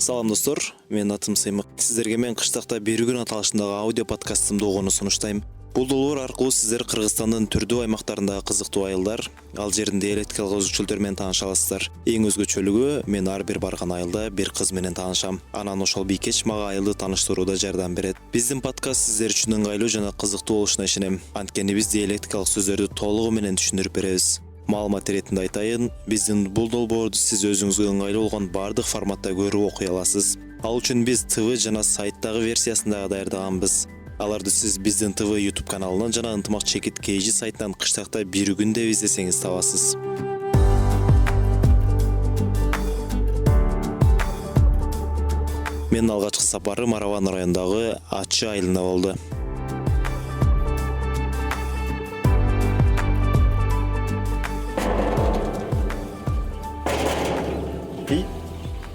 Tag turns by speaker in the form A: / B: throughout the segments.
A: Салам достор, мен атым Сыймык. Сіздерге мен кыштакта бир күн аталышындагы аудио подкастымды угууну сунуштайм. Бул долбоор аркылуу сиздер Кыргызстандын түрдүү аймактарындагы кызыктуу айылдар, ал жердин диалектикалык өзгөчөлүктөрү менен тааныша аласыздар. Эң өзгөчөлүгү, мен ар бир барган айылда бир кыз менен таанышам. Анан ошол бийкеч мага айылды тааныштырууда жардам берет. Биздин подкаст сиздер үчүн ыңгайлуу жана кызыктуу болушуна ишенем. Анткени биз диалектикалык сөздөрдү толугу менен түшүндүрүп беребиз. Маалымат иретинде айтайын, биздин бул долбоорду сиз өзүңүзгө ыңгайлуу болгон бардык форматта көрүп окуй аласыз. Ал үчүн биз ТВ жана сайттагы версиясын дагы даярдаганбыз. Аларды сиз биздин ТВ YouTube каналынан жана Ынтымак Чекит KG сайтынан кыштакта бир күн деп издесеңиз табасыз. Менин алгачкы сапарым Араван районундагы Ачы айылында болду.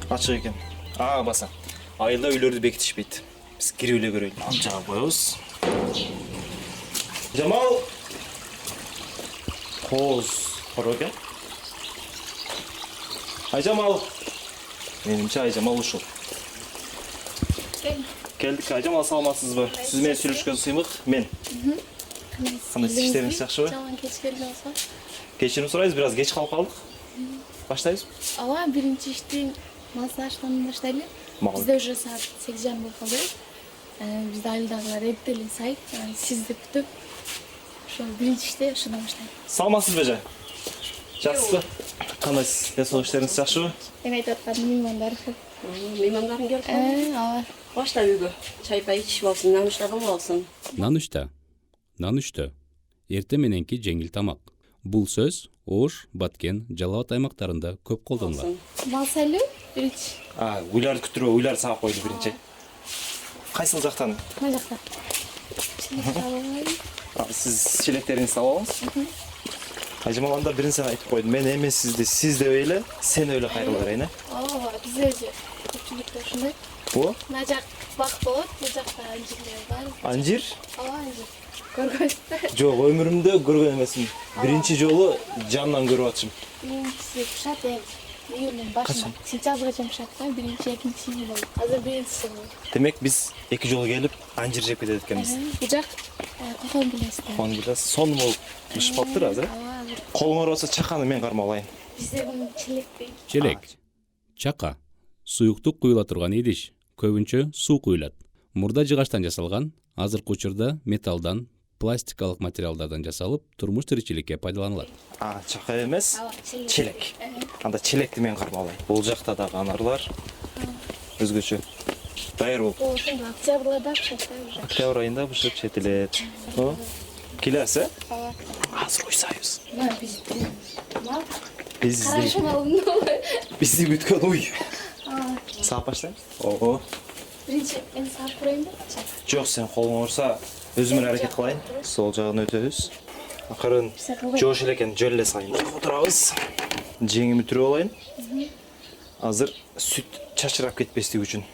A: Ачык экен. Баса. Айылда үйлөрдү бекитишпейт. Биз кирип эле көрөйлү. Анчага коебуз. Жамал. Коз коро экен. Айжамал. Менимче Айжамал ушул. Келдик. Айжамал, саламатсызбы? Сиз менен сүйлөшкөн Сыймык, мен. Кандай иштериңиз жакшыбы?
B: Жаман кеч келдиңизби?
A: Кечирим сурайбыз, бир аз кеч калып калдык. Баштайбыз?
B: Ооба, биринчи ишти массаждан баштайлы. Бизде уже саат 8:30 болуп калды. Бизде айылдагылар эртеле сайт, сизди күтүп. Ошол биринчи ишти ошондон баштайм.
A: Саламатсызбы эже? Жакшысызбы? Кандайсыз? Денсаулык иштериңиз жакшыбы?
B: Мен айтып аткан меймандар.
C: Меймандарың келип калды.
B: Ооба.
C: Башта үйгө. Чай-пай ичип алсын, нануштаган болсын.
D: Нанушта. Эрте мененки жеңил тамак. Бул сөз Ош, Баткен, Жалал Абад аймактарында көп колдонулат.
B: Мал сайлуу биринчи.
A: Уйларды күтүрүп, уйларды сагып койду биринчи. Кайсыл жактан?
B: Мына жакта.
A: Сиз челектериңизди алып алыңыз. Айжамал, анда биринчи айтып койдум. Мен эми сизди сиз деп эле, сен эле кайрылып берейин, э?
B: Ооба, бизде же көпчүлүктө ушундай. Мына жак бак болот, бул жакта анжирлер бар.
A: Анжир?
B: Ооба, анжир. Көргөнсүзбү?
A: Жок, өмүрүмдө көргөн эмесмин. Биринчи жолу жанынан көрүп атышым.
B: Биринчиси пышат июлдун башында. Сентябрга чейин пышат да, биринчи, экинчи июль болду. Азыр биринчиси болду.
A: Демек биз эки жолу келип анжир жеп кетет экенбиз.
B: Бул жак Кохон билесиз.
A: Кохон билесиз. Сонун болуп бышып калыптыр азыр.
B: Ооба, азыр.
A: Колуңар болсо чаканы мен кармап алайын.
B: Бизде муну челек дейт.
D: Челек. Чака. Суюктук куюла турган идиш. Көбүнчө суу куюлат. Мурда жыгачтан жасалган, азыркы учурда металлдан, пластикалык материалдардан жасалып, турмуш тиричиликке пайдаланылат.
A: Чака эмес,
B: Ооба,
A: челек. Анда челекти мен кармап алайын. Бул жакта дагы анарлар. Өзгөчө. Даяр болуп.
B: Ошондо октябрда пышат да уже.
A: Октябрь айында бышып четилет. Келесиз, э?
B: Ооба.
A: Азыр уйсайбыз.
B: Мына биз. Мал.
A: Бизди
B: малын.
A: бизди күткөн уй.
B: Ооба.
A: Саап баштайбыз. Ого.
B: Биринчи мен саап коеюнбу?
A: Жок, сен колуң урса, өзүм эле аракет кылайын. Сол жагын өтөбүз. Акырын жоош эле экен, жөл эле сайын. Отурабыз. Жеңими түрүп алайын. Азыр сүт чачырап кетпестиги үчүн.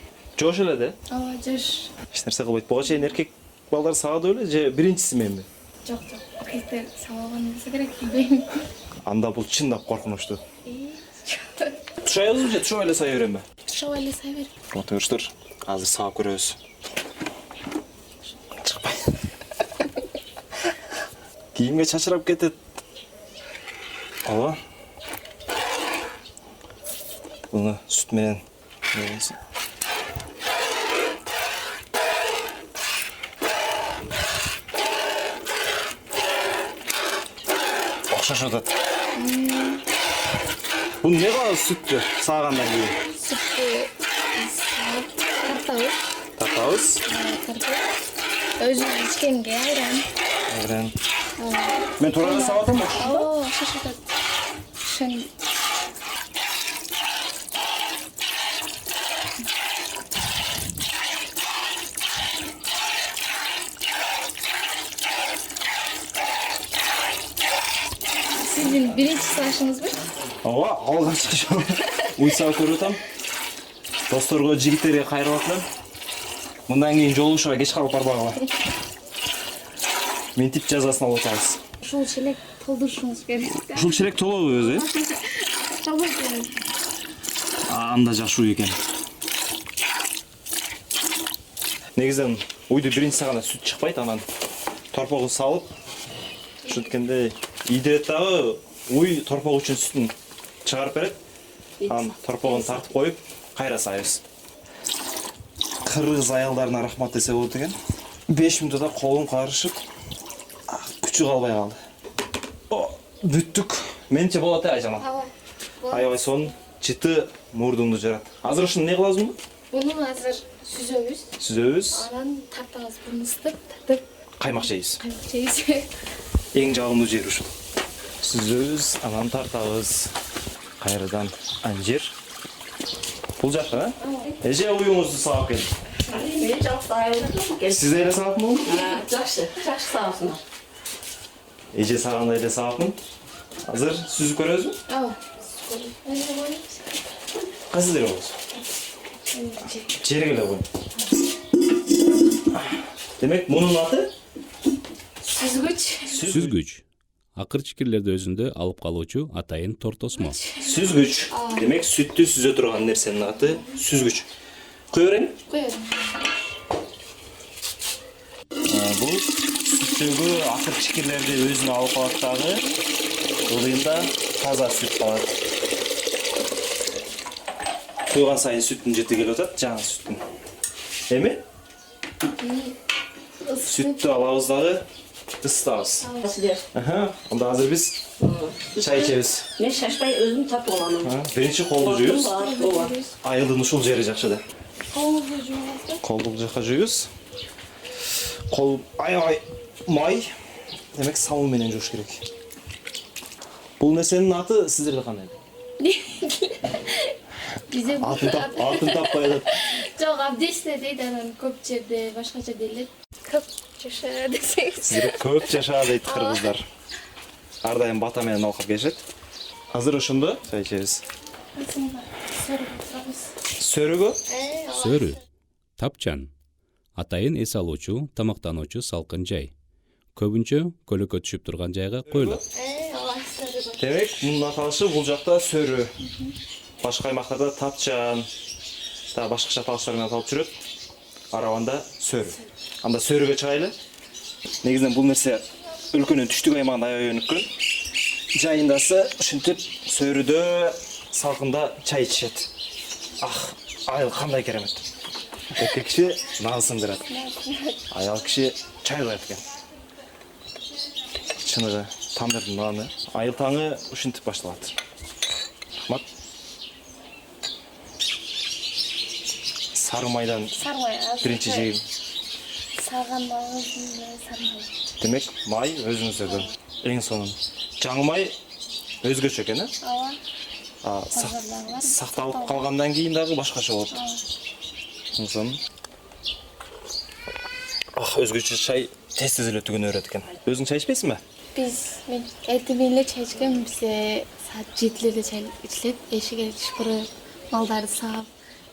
A: Жоош эле да?
B: Ооба, жош.
A: Эч нерсе кылбайт. Буга чейин эркек балдар саады беле же биринчиси менби?
B: Жок. Кыздер сабаган болсо керек билбейм.
A: Анда бул чындап коркунучтуу. Тушайбызбы же тушап эле сая беремби?
B: Тушап эле сая бер.
A: Отуруштур. Азыр саап көрөбүз. Чыкпай. Кийимге чачырап кетет. Ала. Буну сүт менен небесин. Окшошот атат. Буну эмне кылабыз сүттү саагандан кийин?
B: Сүттү тартабыз.
A: Тартабыз.
B: Өзүнүн ичкенге айран.
A: Мен туура саап атамбы?
B: Ооба, шашатат. Шын. Сиздин биринчи саашыңызбы?
A: Ооба, алгачкы уйсап көрүп атам. Досторго, жигиттерге кайрылып атам. Мындан кийин жолугушууга кеч калып барбагыла. Ментип жазасын алып атабыз.
B: Ушул челек толдурушуңуз керек.
A: Ушул челек толобу өзү?
B: Толуп берем.
A: Анда жакшы үй экен. негізінен уйды биринчи саганда сүт чыкпайт, анан торпогун салып, ушинткенде ийдирет дагы уй торпог үчүн сүтүн чыгарып берет. Анан торпогун тартып коюп, кайра сайбыз. Кыргыз аялдарына рахмат десе болот экен. 5 минутта колун карышып, күчү калбай калды. Бүттүк. Менче болот айжамал. Аябай сонун чыты мурдуңду жарат. Азыр ушуну не кылабыз муну?
B: Буну азыр сүзөбүз. Анан тартабыз, буну ысытып, тартып
A: Каймак жейбиз.
B: жейбиз.
A: Эң жагымдуу жери ушул. Сүзөбүз, анан тартабыз. Кайрадан анжир. Бул жакта, эже уюңузду саап келди.
C: Мен жақсы айылдым.
A: Сиз эле саапмы?
C: Жақсы сағасыңдар.
A: Эже сагандай эле саапмын. Азыр сүзүп көрөбүзбү?
B: Ооба.
A: Кайсы жерге коебуз? Жерге эле коеюн. Демек, мунун аты
D: Сүзгүч. Акыр чикирлерди өзүндө алып калуучу атайын тортосмо.
A: сүзгүч. Демек, сүттү сүзө турган нерсенин аты сүзгүч. Кое берейин? Бул сүттөгү акыр чикирлерди өзүнө алып калат дагы. Ылдыйында таза сүт калат. Куйган сайын сүттүн жети келип атат, жаңы сүттүн. Эми? Сүттү алабыз дагы, ысытабыз. Анда азыр биз чай ичебиз.
C: Мен шашпай өзім тартып аламын.
A: Биринчи колду жуйбуз. Айылдын ушул жери жакшы да. Колду бул жака жуйбуз. Кол аябай май. Демек сабын менен жууш керек. Бул нерсенин аты сиздерде кандай? Атын таппай атат.
B: Жок, абдесте дейт, анан көп жерде, башкача делет. Көп жаша десеңиз.
A: Сиздер көп жаша дейт кыргыздар. Ар дайым бата менен алкап келишет. Азыр ошондо чай ичебиз. Сөрүгө?
D: Сөрү. Тапчан. Атайын эс алуучу, тамактануучу салкын жай. Көбүнчө көлөкө түшүп турган жайга коюлат.
A: Демек, мунун аталышы бул жакта сөрү. Башка аймактарда тапчан, да башкача аталыштар менен аталып жүрөт. Арабанда сөрү. Анда сөрүгө чыгайлы. Негизинен бул нерсе өлкөнүн түштүк аймагында аябай өнүккөн. Жайындасы ушинтип сөрүдө салкында чай ичишет. Айыл кандай керемет. Эркек киши нан сындырат. Аял киши чай куят экен. Чыныгы тандырдын наны. Айыл таңы ушинтип башталат. Рахмат. Сары майдан биринчи жегим. Демек, май өзүңүздөрдөн эң сонун. Жаңы май өзгөчө экен,
B: Ооба.
A: Сакталып калгандан кийин дагы башкача болот. Сонун. Өзгөчө чай тез эле түгөнө берет экен. Өзүң чай ичпейсиңби?
B: Мен эртең эле чай ичкем, бизде саат 7-лерде чай ичилет. Эшикке түшкөрүп, малдарды саап,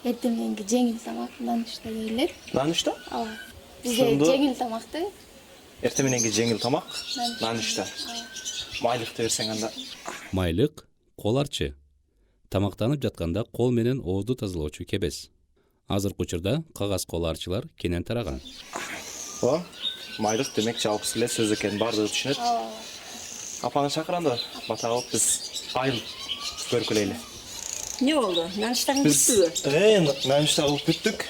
B: эртең мененки жеңил тамак нанышта келет.
A: Нанышта?
B: Ооба. Бизде жеңил тамакты.
A: Эртең мененки жеңил тамак нанышта. Майлыкты берсең анда.
D: Майлык кол арчы. Тамактанып жатканда кол менен оозду тазалоочу кебес. Азыркы учурда кагаз кол арчылар кенен тараган.
A: Майлык демек жалпы эле сөз экен, баардыгы түшүнөт. Апаңы чакырам да, бата кылып биз айыл көркөлөйлү.
C: Не болду? Наныштарың бүттүбү?
A: Нанышта кылып бүттүк.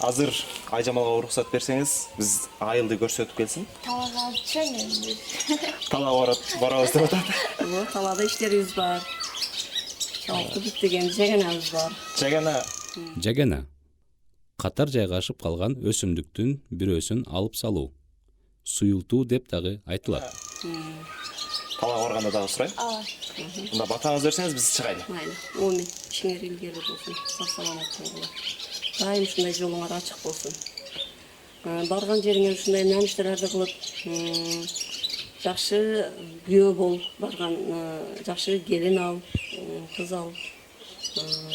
A: Азыр Айжамалга уруксат берсеңиз, биз айылды көрсөтүп келсин.
B: Талага алып чыгайын.
A: Талага барабыз деп атат.
C: Талада иштерибиз бар. Жалпы бүттүген жагенабыз бар.
D: Жагена. Катар жайгашып калган өсүмдүктүн бирөөсүн алып салуу. Суюлтуу деп дагы айтылат.
A: Талага барганда дагы сурайм. Мында батаңызды берсеңиз биз чыгайлы.
C: Майли. Омен ишиңер илгери болсун. Сак-саламат болгула. Дайым ушундай жолуңар ачык болсун. Барган жериңер ушундай наныштарды кылып, жакшы күйөө бол, барган жакшы келин ал, кыз ал.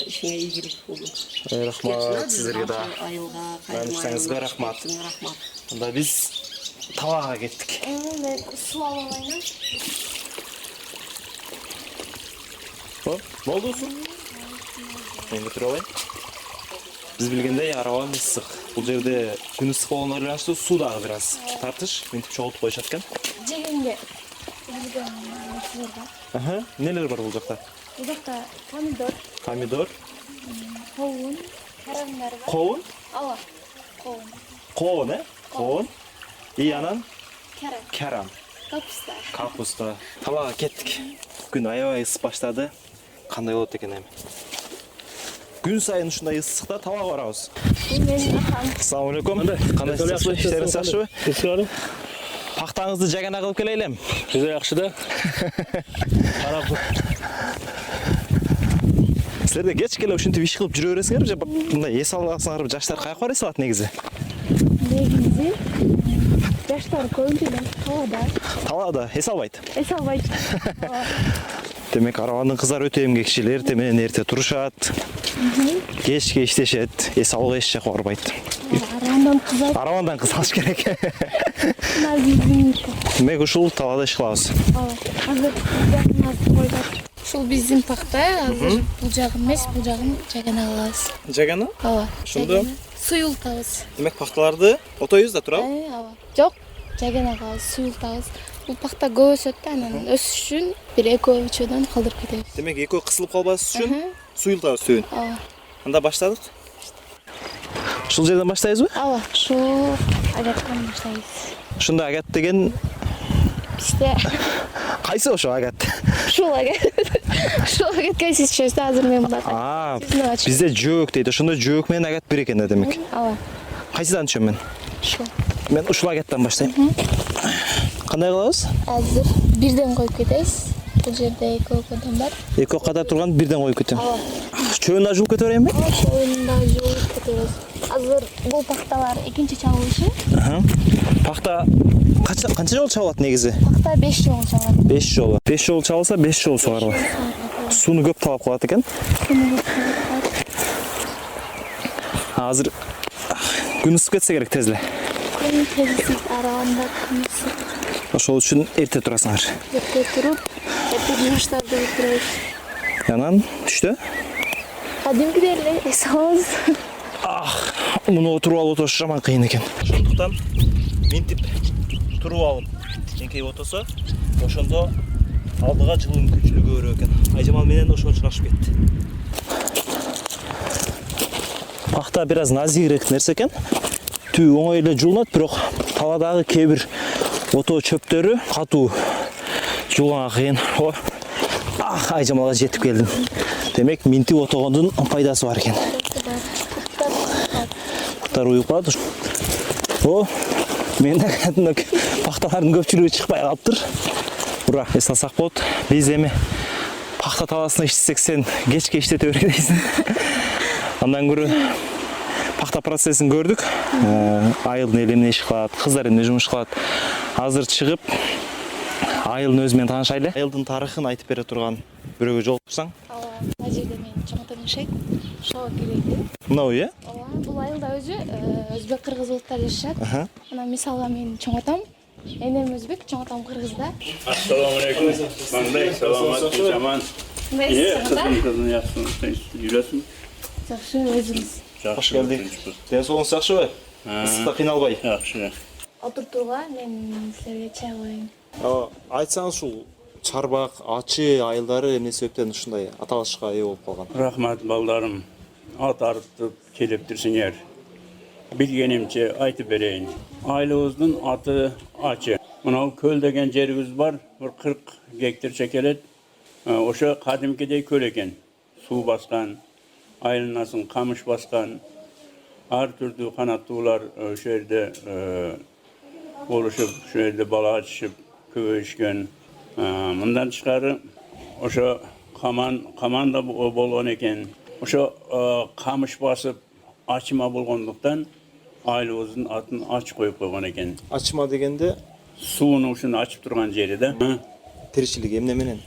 C: Ишиңе ийгилик болду.
A: Рахмат сиздерге да.
C: Айылга
A: Наныштарыңызга рахмат. Анда биз талаага кеттик.
B: Мен суу алып алайын.
A: Болду суу? Мен бүтүрүп алайын. Биз билгендей араба ысык. Бул жерде күн ысык болгондо байланыштуу суу дагы бир аз тартыш, мынтип чогултуп коюшат экен.
B: Жегенге илген нерселер бар.
A: Нелер бар бул жакта?
B: Бул жакта помидор,
A: Помидор,
B: коон, караңдар бар.
A: коон,
B: Ооба, коон,
A: коон, коон. И анан
B: караң,
A: карам,
B: капуста.
A: капуста. Талаага кеттик. Күн аябай ысып баштады. Кандай болот экен эми? Күн сайын ушундай ысыкта талаага барабыз.
B: Бул менин акам.
A: Ассаламу алейкум. Кандай саксыз? Иштериңиз жакшыбы?
E: Тескары.
A: Пактаңызды жагана кылып келейлем.
E: Жүзө жакшы да. Карап.
A: Силерде кечке эле ушинтип иш кылып жүрө бересиңерби же мындай эс аласыңарбы? Жаштар каяка барып эс алат негизи?
B: Негизи жаштар көбүнчө эле талаада
A: Талаада эс албайт.
B: эс албайт.
A: Демек Арабандын кыздары өтө эмгекчил, эрте менен эрте турушат. Кечке иштешет, эс алууга эч жака барбайт.
B: Арандан кызат.
A: Арабандан кыз алыш керек.
B: Назибинко.
A: Демек ушул талаада иш кылабыз.
B: Азыр жакын койдоп. Ушул биздин пакта азыр бул жагын эмес, бул жагын жагана кылабыз.
A: Жагана?
B: Ооба.
A: Ошондо
B: суюлтабыз.
A: демек пакталарды отойбуз да турабы?
B: Ооба. Жок, жагана кылабыз, суюлтабыз. Бул пакта көп өсөт да, анан өсүш үчүн бир 2-3 калдырып кетебиз.
A: Демек экөө кысылып калбас үчүн суюлтабыз түбүн.
B: Ооба.
A: Анда баштадык. Ушул жерден баштайбызбы?
B: Ооба, ушул агаттан баштайбыз.
A: Ушунда агат деген
B: İşte
A: кайсы ошо агат?
B: ушул агатка сиз түшөсүз азыр мен мында.
A: Бизде жөөк дейт. Ошондо жөөк менен агат бир экен да демек.
B: Ооба.
A: Кайсыдан түшөм мен?
B: Ушул.
A: Мен ушул агаттан баштайм. Кандай кылабыз?
B: Азыр бирден коюп кетебиз. Бул жерде 2 окодон бар.
A: Экөө катар турган бирден коюп кетем. Чөбүн да жуулуп кете берейинби?
B: Ошондо жуулуп кетебиз. Азыр бул пакталар экинчи чабылышы.
A: Пакта канча жолу чабылат негизи?
B: Пакта 5 жолу чабылат.
A: 5 жолу. 5 жолу чабылса 5 жолу сугарылат. Сууну көп талап кылат экен. Азыр күн ысып кетсе керек тез эле.
B: Күн тезисиз арабанда күнүсү.
A: Ошол үчүн эрте турасыңар.
B: Эрте туруп, эрте жумуштарды бүтүрөбүз.
A: Анан түштө?
B: Кадимкидей эле эс алабыз.
A: Муну отуруп алып отуруш жаман кыйын экен. Ошондуктан минтип туруп алып эңкейип отурса, ошондо алдыга жылуу мүмкүнчүлүгү көбүрөөк экен. Айжамал менен ошол чурашып кетти. Пакта бир аз назигирээк нерсе экен. Түбү оңой эле жуулунат, бирок таладагы кээ бир ото чөптөрү катуу жуулганга кыйын. Айжамалга жетип келдим. Демек минтип отогондун пайдасы бар экен. Куттар уюп калат. Мен пакталардын көпчүлүгү чыкпай калыптыр. Ура, эс алсак болот. Биз эми пакта талаасында иштесек сен кечке иштете бер дейсиң. Андан көрө пакта процессин көрдүк. Айылдын эли эмне иш кылат, кыздар эмне жумуш кылат. Азыр чыгып айылдын өзү менен таанышайлы. Айылдын тарыхын айтып бере турган бирөөгө жолугушсаң.
B: Мына жерде менин чоңотом жашайт. Ошого келгенде.
A: Мынабу э?
B: Ооба, бул айылда өзү өзбек кыргыз улуттар жашашат. Анан мисалга менин чоңотом, энем өзбек, чоңотом кыргыз да.
E: Ассаламу алейкум. Кандай саламатсыз жаман. Кыздын жакшы жүрөсүң.
B: Жакшы өзүңүз.
A: Кош келдик. Ден соолугуңуз жакшыбы? Ысыкта кыйналбай.
E: Жакшы.
B: Отуртууга мен силерге чай коеюн.
A: Айтсаңыз ушул чарбак, ачы айылдары эмне себептен ушундай аталышка ээ болуп калган?
E: Рахмат балдарым. Ат арытып келиптирсиңер. Билгенимче айтып берейин. Айылыбыздын аты Ачы. Мынау көл деген жерибиз бар. Bir 40 гектарча келет. Ошо кадимкидей көл экен. Суу баскан, айылынасын камыш баскан. Ар түрдүү канаттуулар ошо жерде болушуп, ошо жерде бала ачышып, көбөйүшкөн. Мындан тышкары ошо каман да болгон экен. Ошо камыш басып ачыма болгондуктан айылыбыздын атын Ач коюп койгон экен.
A: Ачыма дегенде
E: Сууну ушуну ачып турган жери да.
A: тиричилиги эмне менен?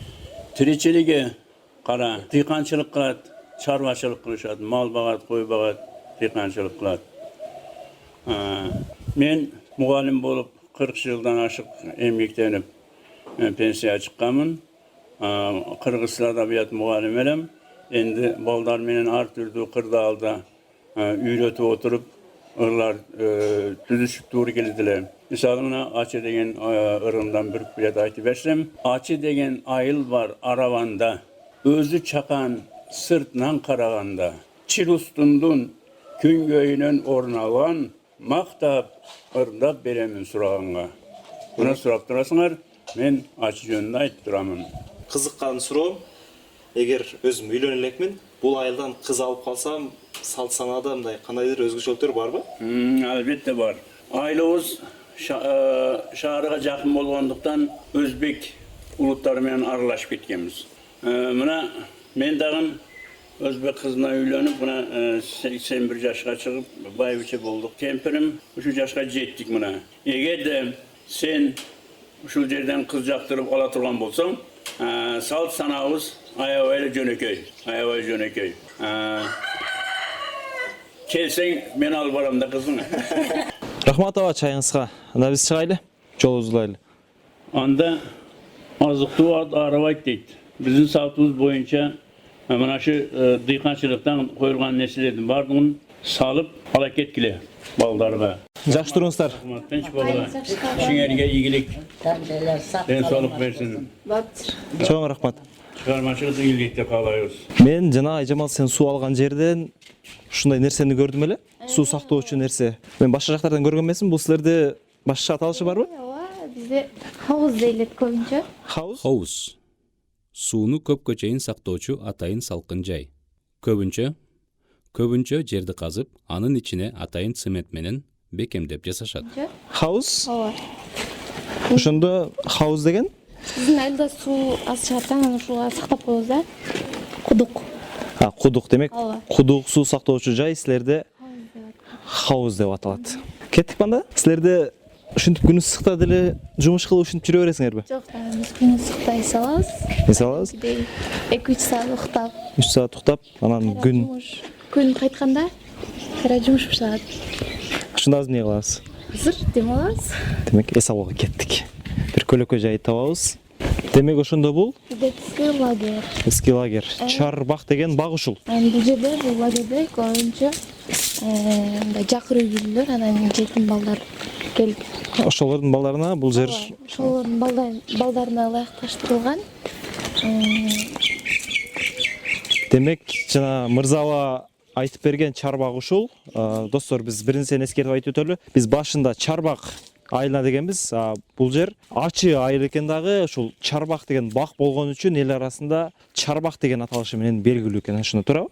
E: Тиричилиги кара, дыйканчылык кылат, чарбачылык кылышат, мал багат, кой багат, дыйканчылык кылат. Мен мугалим болуп 40 жылдан ашык эмгектенип пенсияга чыкканмын. Кыргыз тил адабият мугалим элем. Энди балдар менен ар түрдүү кырдаалда үйрөтүп отуруп, ırlar düzüşüp doğru geldiler. Misalına Açı degen ırımdan bir bilet aytı versem, Açı degen ayıl var aravanda, özü çakan sırtından karaganda, çil ustundun gün göğünün ornalan, maqtap ırdap beremin surağınga. Buna surap durasыңар, men Açı жөнүндө айтып турамын.
A: Кызыккан суроом, эгер өзүм үйлөнө элекмин, бул айылдан кыз алып калсам, салт санаада мындай кандайдыр өзгөчөлүктөр барбы?
E: Albatta var. Ailemiz şahırga жақын болгондуктан Özbek ulutları менен aralashıp ketkenmiz. Mına men dagın Özbek kızına үйленіп, mına 81 yaşga çıkıp baybiçe bolduk. Tempirim şu yaşga jettik mına. Eger de sen uşul жерден kız jaktırıp ala turgan bolsaң, salt sanabız ayabay jönököy. Ayabay jönököy. Kelseң men alып барам да кызыңа.
A: Рахмат аба чайыңызга. Анда биз чыгайлы, жолубузду улайлы.
E: Anda azıktı arabak deydi. Bizim saatimiz boyunca mına şu dıykançılıktan koyulgan nesillerden bardığın salıp hareket kile baldarga.
A: Жакшы туруңуздар.
E: Tinç balığa. İşinlerine iyilik, den sağlık versin.
A: Чоң рахмат.
E: Çıkarmaçılık iyilikte kalıyoruz.
A: Мен жана Айжамал сен суу алган жерден ушундай нерсени көрдүм эле. Суу сактоочу нерсе. Мен башка жактардан көргөн эмесмин. Бул силерде башкача аталышы барбы?
B: Ооба, бизде хауыз дейлет көбүнчө.
A: Хаус.
D: Хаус. Сууну көпкө чейин сактоочу атайын салкын жай. Көбүнчө жерди казып, анын ичине атайын цемент менен бекемдеп жасашат.
A: Хаус.
B: Ооба.
A: Ошондо хаус деген
B: Биздин айылда суу аз чыгат, анан ушуга сактап коебуз да. Кудук.
A: кудук демек.
B: Ооба.
A: Кудук суу сактоочу жай силерде хаус деп аталат. Кеттик банда. Силерде ушинтип күн ысыкта деле жумуш кылып ушинтип жүрө бересиңерби?
B: Жок, биз күн ысыкта эс алабыз.
A: Эс алабыз.
B: 2-3 саат уктап.
A: 3 саат уктап, анан күн
B: Күн кайтканда кайра жумуш башталат.
A: ушунда азыр эмне кылабыз?
B: Азыр дем алабыз.
A: Демек эс алууга кеттик. Бир көлөкө жай табабыз. Демек ошондо бул
B: Детский лагерь.
A: эски лагерь. Чарбак деген баг ушул.
B: Бул жерде, бул лагерде көбүнчө мындай жакыр үй бүлөлөр, анан жетим балдар келип,
A: Ошолордун балдарына бул жер
B: ошолордун балдарына ылайыкташтырылган.
A: демек жана Мырзаба айтып берген чарбак ушул. Достор, биз бир нерсени эскертип айтып өтөлү. Биз башында чарбак айылына дегенбиз. Бул жер ачы айыл экен дагы, ушул чарбак деген бак болгон үчүн эл арасында чарбак деген аталышы менен белгилүү экен. Ошондо турабы?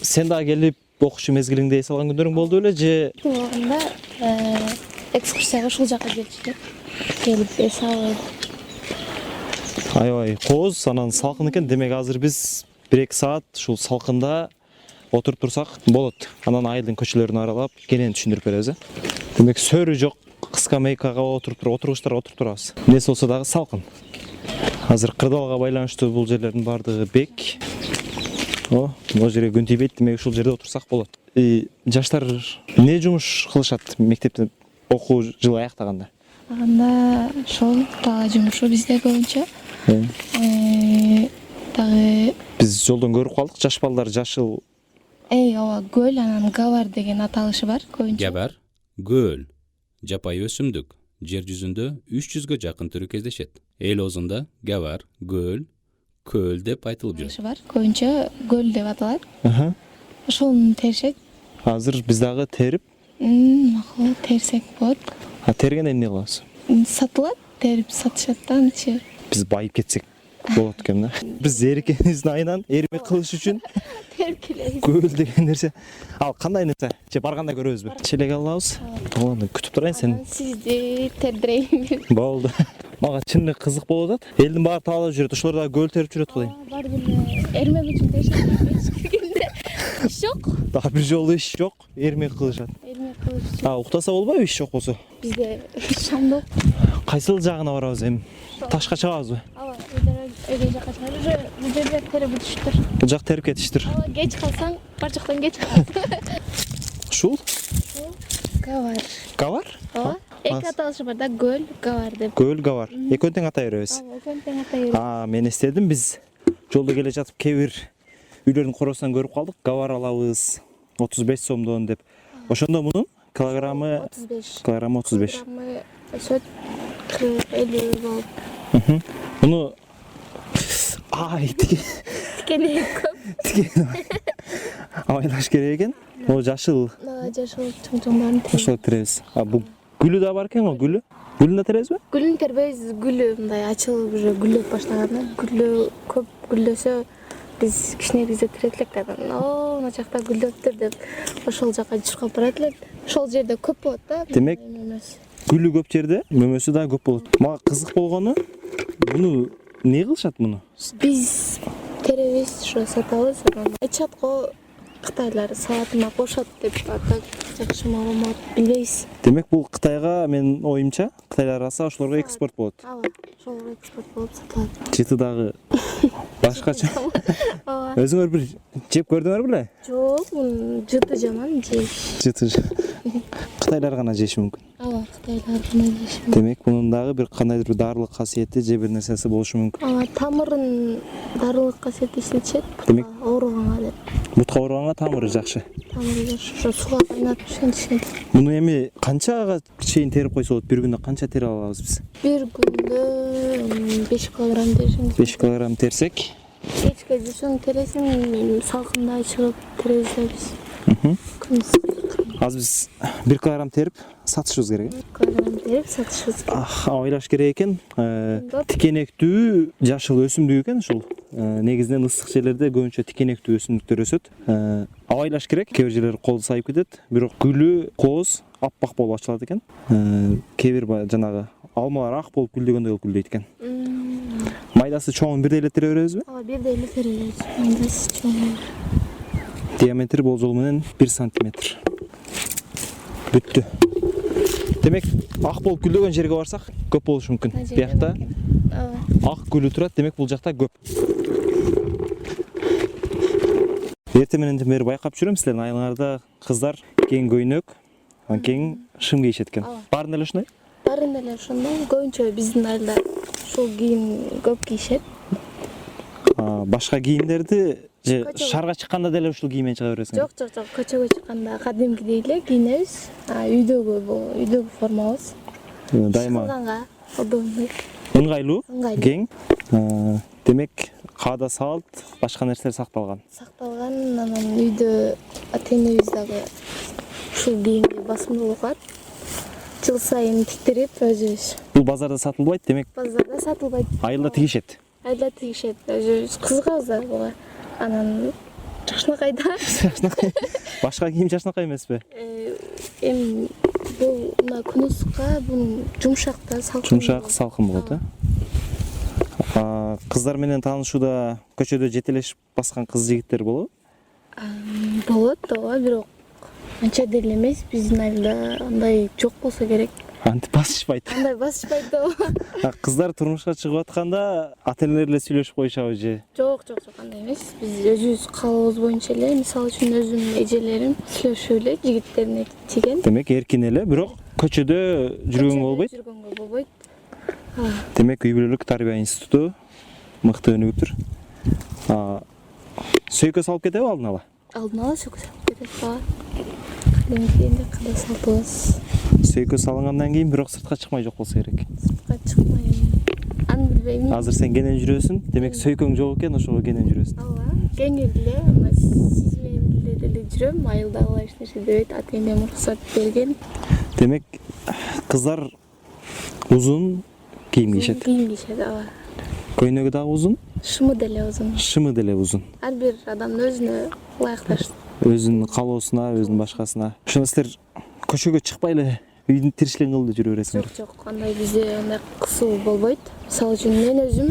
A: Сен дагы келип окуучу мезгилиңде эс алган күндөрүң болду беле же?
B: Убагында экскурсияга ушул жака келишти. Келип эс алып.
A: Аябай кооз, анан салкын экен. Демек азыр биз 1-2 саат ушул салкында отуруп турсак болот. Анан айылдын көчөлөрүн аралап, кенен түшүндүрүп беребиз. Демек сөрү жок, скамейкага отургучтарга отуруп турабыз. Эмнеси болсо дагы салкын. Азыр кырдаалга байланыштуу бул жерлердин бардыгы бек. Бул жерге күн тийбейт, демек ушул жерде отурсак болот. Жаштар эмне жумуш кылышат мектептен окуу жылы аяктаганда?
B: Анда ошол дагы жумушу бизде көбүнчө. Дагы
A: Биз жолдон көрүп калдык, жаш балдар жашыл
B: ооба, көл, анан гавар деген аталышы бар көбүнчө.
D: Габар, көл, жапайы өсүмдүк. Жер жүзүндө 300гө жакын түрү кездешет. Эл оозунда гавар, көл деп айтылып жүрөт.
B: Бар. Көбүнчө көл деп аталат. Ошону теришет.
A: Азыр биз дагы терип,
B: Макул терсек болот.
A: тергенден эмне кылабыз?
B: Сатылат, терип сатышат да анчы.
A: Биз байып кетсек болот экен да. Биз эркебиздин айынан эрмек кылыш үчүн
B: Терип келебиз.
A: көл деген нерсе. Ал кандай нерсе? Же барганда көрөбүзбү? Челек алабыз. Ооба, күтүп турайын сен.
B: Сизди тердирейин.
A: Болду. Мага чын эле кызык болуп атат. Элдин баары таалап жүрөт. Ошолор дагы көл терип жүрөт го дейм.
B: Бар күнү эрмек үчүн теришет. Иш жок.
A: Дагы бир жолу иш жок, эрмек кылышат.
B: Эрмек кылыш үчүн.
A: Уктаса болбойбу иш жок болсо?
B: Бизде шамдык.
A: Кайсыл жагына барабыз эми? Ташка чыгабызбы?
B: Ооба, өйдө жака чыгабыз. Бул жерде терип бүтүштүр.
A: Бул жак терип кетиштир.
B: Ооба, кеч калсаң, бар жактан кеч каласың.
A: Ушул?
B: Гавар.
A: Гавар?
B: Ооба. Эки аталышы бар да, көл, гавар деп.
A: Көл, гавар. Экөөнү тең атай беребиз.
B: Ооба, экөөнү тең атай беребиз.
A: Мен эстедим, биз жолдо келе жатып кээ бир үйлөрдүн коросунан көрүп калдык. Гавар алабыз, 35 сомдон деп. Ошондо мунун килограммы
B: 35.
A: килограммы 35.
B: Килограммы өсөт 50 болуп.
A: Муну
B: Тикени көп.
A: Абайлаш керек экен. Могу жашыл
B: Жашыл чоң-чоңдарын
A: ошол теребиз. Бул гүлү да бар экен го, гүлү. Гүлүн да теребизби?
B: гүлүн тербейбиз. Гүлү мындай ачылып уже гүлдөп баштаганда, гүлү көп гүлдөсө биз кичине бизде терет элек да. Мына жакта гүлдөптүр деп ошол жака чуркап барат элек. Ошол жерде көп болот да.
A: Демек, гүлү көп жерде мөмөсү да көп болот. Мага кызык болгону, муну эмне кылышат муну?
B: Биз теребиз, ошо сатабыз. Айтышат го Кытайлар салатына кошот деп, так жакшы маалымат билбейбиз.
A: Демек бул Кытайга, менин оюмча, Кытайлар алса ошолорго экспорт болот.
B: Ооба, ошолорго экспорт болуп сатылат.
A: Жыты дагы башкача.
B: Ооба.
A: Өзүңөр бир жеп көрдүңөр беле?
B: Жок, мунун жыты жаман жейиш.
A: Жыты. Кытайлар гана жеши мүмкүн.
B: Ооба, Кытайлар гана жейиш.
A: Демек, мунун дагы бир кандайдыр бир дарылык касиети же бир нерсеси болушу мүмкүн.
B: Ооба, тамырын дарылык касиет иштетишет.
A: Демек,
B: ооруганга деп.
A: бутка ооруганга тамыры жакшы.
B: Тамыры жакшы, ошо сууга кайнатып ишентишет.
A: Муну эми канчага чейин терип койсо болот? Бир күндө канча терип алабыз биз?
B: Бир күндө 5 килограмм теришиңиз.
A: 5 килограмм терсек,
B: Кечке жүрсөң тересиң, салкында чыгып теребиз да биз. Күндүз
A: азыр биз 1 килограмм терип сатышыбыз керек.
B: килограмм терип сатышыбыз керек.
A: Абайлаш керек экен. Тикенектүү жашыл өсүмдүк экен ушул. Негизинен ысык жерлерде көбүнчө тикенектүү өсүмдүктөр өсөт. Абайлаш керек. Кээ бир жерлер колду сайып кетет. Бирок гүлү кооз аппак болуп ачылат экен. Кээ бир жанагы алмалар ак болуп гүлдөгөндөй болуп гүлдөйт экен. Майдасы чоңун бирдей эле тере беребизби?
B: Ооба, бирдей эле теребиз. Майдасы чоң.
A: Диаметри болжол менен 1 сантиметр. Бүттү. Демек, ак болуп гүлдөгөн жерге барсак көп болушу мүмкүн. Биякта
B: Ооба.
A: ак гүлү турат, демек бул жакта көп. Эртең мененден бери байкап жүрөм, силердин айылыңарда кыздар кең көйнөк, кең шым кийишет экен. Баарын эле ушундай?
B: Баарын эле ошондой. Көбүнчө биздин айылда ушул кийим көп кийишет.
A: Башка кийимдерди же шаарга чыкканда деле ушул кийиммен чыга бересиң?
B: Жок, көчөгө чыкканда кадимкидей эле кийинебиз. Үйдөгү формабыз.
A: Дайыма
B: Чыкканга удобный.
A: ыңгайлуу,
B: Ыңгайлуу.
A: кең. Демек, каада салт, башка нерселер сакталган.
B: Сакталган, анан үйдө ата-энебиз дагы ушул кийимге басымдуулук кылат. Жыл сайын тиктирип өзүбүз.
A: Бул базарда сатылбайт, демек
B: Базарда сатылбайт.
A: айылда тигишет.
B: Айылда тигишет. Өзүбүз кызыгабыз да буга. Анан жакшынакайда.
A: Башка кийим жакшынакай эмеспи?
B: Эми бул мына күн ысыкка бул жумшак да, салкын.
A: Жумшак, салкын болот, Кыздар менен таанышууда көчөдө жетелешип баскан кыз жигиттер болобу?
B: Болот, ооба, бирок анча деле эмес. Биздин айылда андай жок болсо керек.
A: Антип басышпайт.
B: Андай басышпайт да.
A: Кыздар турмушка чыгып атканда ата-энелер эле сүйлөшүп коюшабы же?
B: Жок, андай эмес. Биз өзүбүз каалообуз боюнча эле, мисалы үчүн өзүмдүн эжелерим сүйлөшүп эле жигиттерине тиген.
A: Демек, эркин эле, бирок көчөдө жүргөнгө болбойт.
B: Жүргөнгө болбойт.
A: Демек, үй бүлөлүк тарбия институту мыкты өнүгүптүр. Сөйкө салып кетеби алдын ала?
B: Алдын ала сөйкө салып кетет баа. Кадимкидей када салтыбыз.
A: Сөйкө салынгандан кийин бирок сыртка чыкмай жок болсо керек.
B: Сыртка чыкмай. Аны билбейм.
A: Азыр сен кенен жүрөсүң, демек сөйкөң жок экен, ошого кенен жүрөсүң.
B: Ооба. Кеңир эле, сиз менен бирге деле жүрөм. Айылдагылар эч нерсе дебейт, ата-энем уруксат берген.
A: Демек, кыздар узун кийим кийишет.
B: Кийим кийишет, ооба.
A: Көйнөгү дагы узун,
B: Шымы деле узун.
A: шымы деле узун.
B: Ар бир адамдын өзүнө ылайыкташ.
A: Өзүнүн калоосуна, өзүнүн башкасына. Ошондо силер көчөгө чыкпай эле үйдүн тиричилигин кылып жүрө бересиңер.
B: Жок, андай бизде андай кысуу болбойт. Мисалы үчүн мен өзүм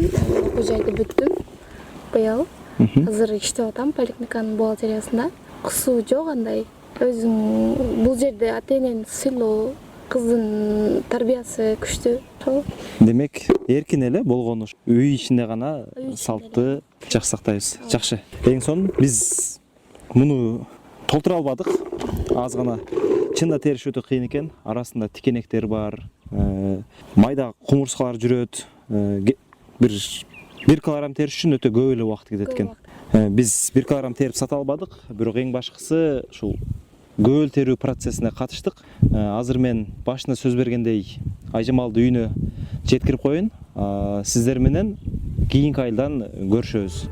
B: окуу жайды бүттүм. Быйыл азыр иштеп атам поликлиниканын бухгалтериясында. Кысуу жок андай. Өзүң бул жерде ата-энени сыйлоо, кыздын тарбиясы күчтүү.
A: Демек, эркин эле болгону үй ичинде гана салтты жакшы сактайбыз. Жакшы. Эң сонун биз муну толтура албадык. Аз гана чында териш өтө кыйын экен. Арасында тикенектер бар, майда кумурскалар жүрөт. Бир 1 килограмм териш үчүн өтө көп эле убакыт кетет экен. Биз 1 килограмм терип сата албадык, бирок эң башкысы ушул көөл терүү процессине катыштык. Азыр мен башында сөз бергендей Айжамалды үйүнө жеткирип коеюн. Сиздер менен кийинки айылдан көрүшөбүз.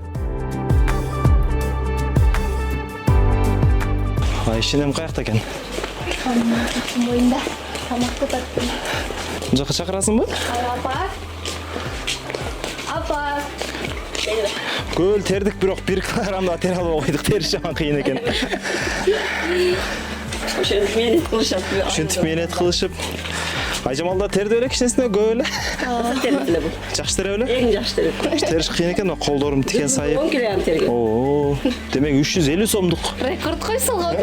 A: Ишенем каякта экен?
B: Боюнда тамакты таттым.
A: Бул жака чакырасыңбы?
B: Апа.
A: Көөл тердик, бирок 1 килограммда тере албай койдук. Териш жаман кыйын экен.
C: Ошентип мээнет кылышат.
A: Ушинтип мээнет кылышып. Айжамалда терди эле кичинесине көп эле.
C: Терет эле бул.
A: Жакшы тере эле?
C: Эң жакшы терет.
A: Териш кыйын экен, колдорум тикен сайып.
C: 10 килограмм терген.
A: Оо, демек 350 сомдук.
B: Рекорд койсолгон.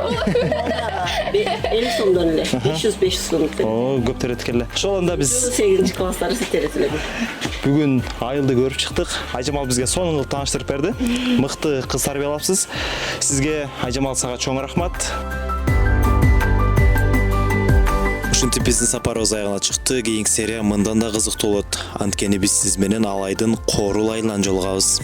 C: 50 сомдон эле. 500 сом терет.
A: Оо, көп терет экен эле. Ошол анда биз
C: 8-ci класстары терет эле бул.
A: бүгүн айылды көрүп чыктык. Айжамал бизге сонун кылып тааныштырып берди. Мыкты кыз тарбиялапсыз. Сизге, Айжамал, сага чоң рахмат. Ушинтип биздин сапарыбыз аягына чыкты. Кийинки серия мындан да кызыктуу болот. Анткени биз сиз менен ал айдын Коорул айылынан жолугабыз.